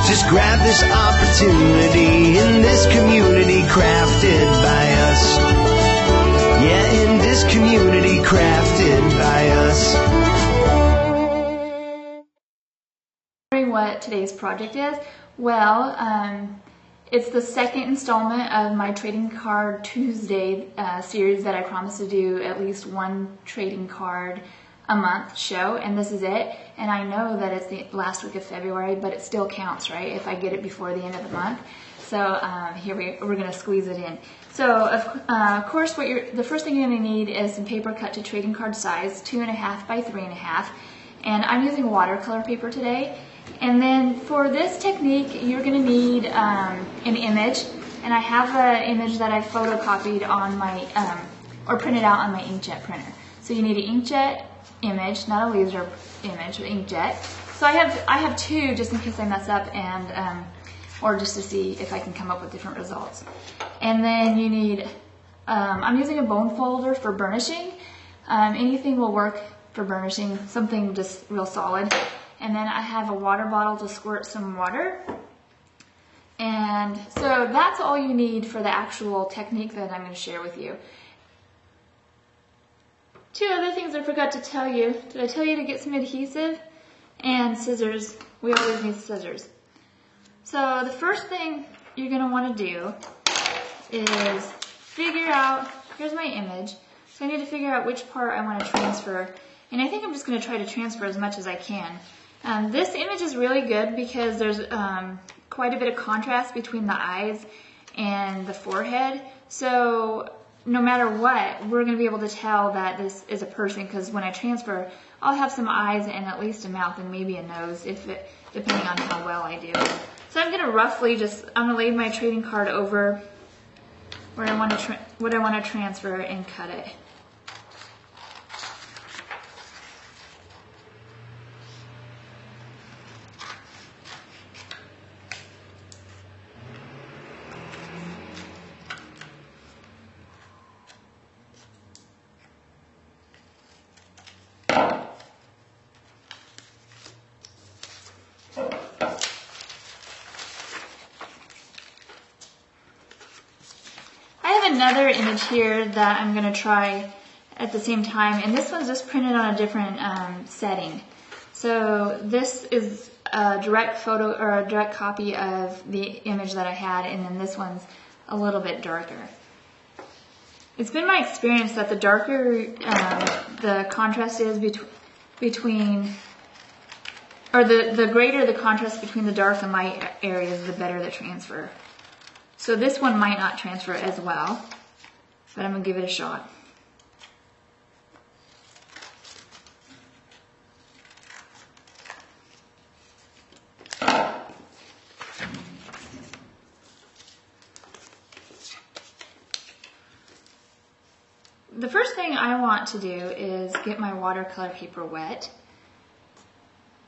Just grab this opportunity in this community crafted by us. Yeah, in this community crafted by us. Wondering what today's project is? Well, it's the second installment of my Trading Card Tuesday series that I promised to do at least one trading card a month show, and this is it. And I know that it's the last week of February, but it still counts, right, if I get it before the end of the month. So here we're going to squeeze it in. So of course, the first thing you're going to need is some paper cut to trading card size, 2.5 by 3.5, and I'm using watercolor paper today. And then for this technique, you're going to need an image, and I have an image that I photocopied on my or printed out on my inkjet printer. So you need an inkjet image, not a laser image, but inkjet. So I have two just in case I mess up, and or just to see if I can come up with different results. And then you need, I'm using a bone folder for burnishing. Anything will work for burnishing, something just real solid. And then I have a water bottle to squirt some water. And so that's all you need for the actual technique that I'm going to share with you. Two other things I forgot to tell you. Did I tell you to get some adhesive and scissors? We always need scissors. So the first thing you're going to want to do is figure out, here's my image, so I need to figure out which part I want to transfer. And I think I'm just going to try to transfer as much as I can. This image is really good because there's quite a bit of contrast between the eyes and the forehead. So no matter what, we're going to be able to tell that this is a person, because when I transfer, I'll have some eyes and at least a mouth and maybe a nose, depending on how well I do. So I'm going to roughly I'm going to lay my trading card over where I want to what I want to transfer and cut it. Another image here that I'm going to try at the same time, and this one's just printed on a different setting. So this is a direct photo or a direct copy of the image that I had, and then this one's a little bit darker. It's been my experience that the darker the contrast is between, or the greater the contrast between the dark and light areas, the better the transfer. So this one might not transfer as well, but I'm going to give it a shot. The first thing I want to do is get my watercolor paper wet,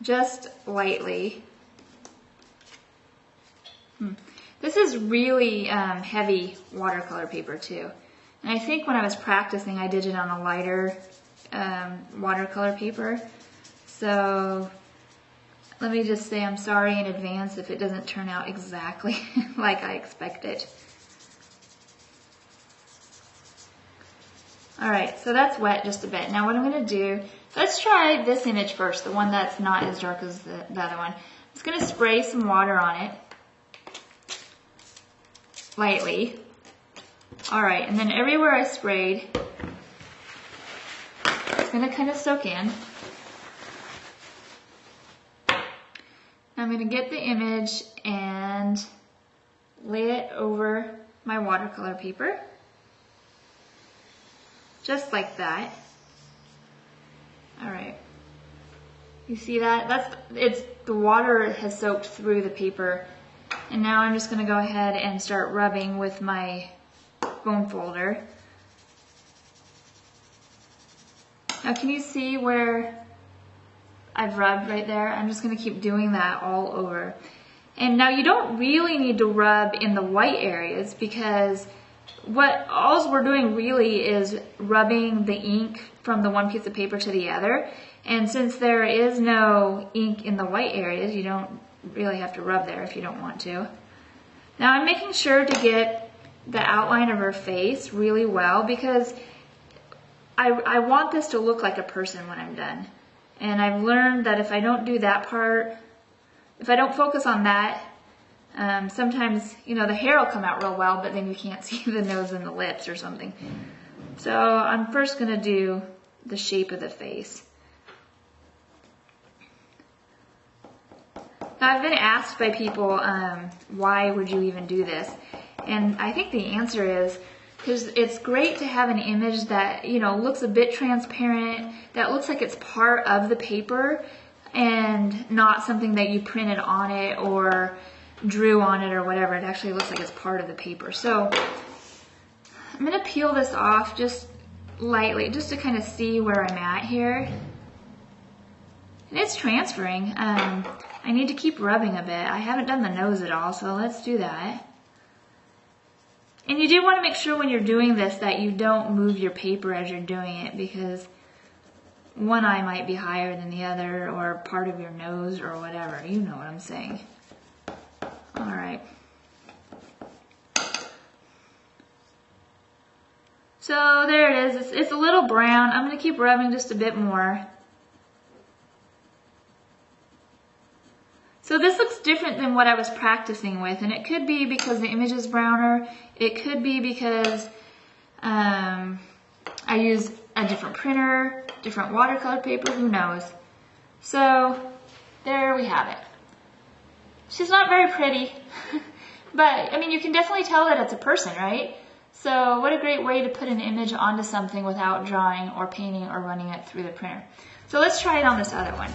just lightly. This is really heavy watercolor paper too. And I think when I was practicing, I did it on a lighter watercolor paper. So let me just say I'm sorry in advance if it doesn't turn out exactly like I expected. Alright, so that's wet just a bit. Now what I'm going to do, let's try this image first, the one that's not as dark as the other one. I'm just going to spray some water on it. Lightly. Alright, and then everywhere I sprayed, it's going to kind of soak in. I'm going to get the image and lay it over my watercolor paper. Just like that. Alright. You see that? The water has soaked through the paper. And now I'm just going to go ahead and start rubbing with my bone folder. Now can you see where I've rubbed right there? I'm just going to keep doing that all over. And now you don't really need to rub in the white areas, because all we're doing really is rubbing the ink from the one piece of paper to the other. And since there is no ink in the white areas, you don't really have to rub there if you don't want to. Now I'm making sure to get the outline of her face really well because I want this to look like a person when I'm done. And I've learned that if I don't do that part, if I don't focus on that, sometimes, you know, the hair will come out real well, but then you can't see the nose and the lips or something. So I'm first going to do the shape of the face. Now I've been asked by people, why would you even do this? And I think the answer is because it's great to have an image that, you know, looks a bit transparent, that looks like it's part of the paper and not something that you printed on it or drew on it or whatever. It actually looks like it's part of the paper. So I'm going to peel this off just lightly, just to kind of see where I'm at here. And it's transferring. I need to keep rubbing a bit. I haven't done the nose at all, so let's do that. And you do want to make sure when you're doing this that you don't move your paper as you're doing it, because one eye might be higher than the other, or part of your nose or whatever. You know what I'm saying. Alright. So there it is. It's a little brown. I'm going to keep rubbing just a bit more. So this looks different than what I was practicing with, and it could be because the image is browner. It could be because I use a different printer, different watercolor paper, who knows. So there we have it. She's not very pretty, but I mean, you can definitely tell that it's a person, right? So what a great way to put an image onto something without drawing or painting or running it through the printer. So let's try it on this other one.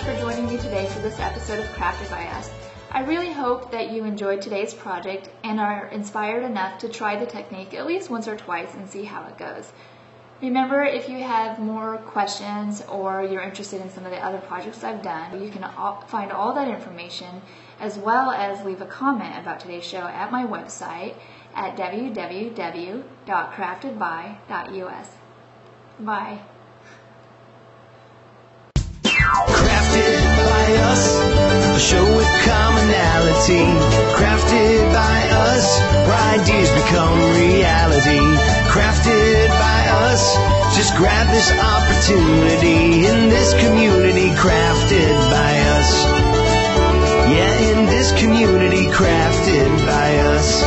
For joining me today for this episode of Crafted by Us. I really hope that you enjoyed today's project and are inspired enough to try the technique at least once or twice and see how it goes. Remember, if you have more questions or you're interested in some of the other projects I've done, you can find all that information as well as leave a comment about today's show at my website at www.craftedby.us. Bye. Crafted by us, a show with commonality. Crafted by us, where ideas become reality. Crafted by us, just grab this opportunity. In this community, crafted by us. Yeah, in this community, crafted by us.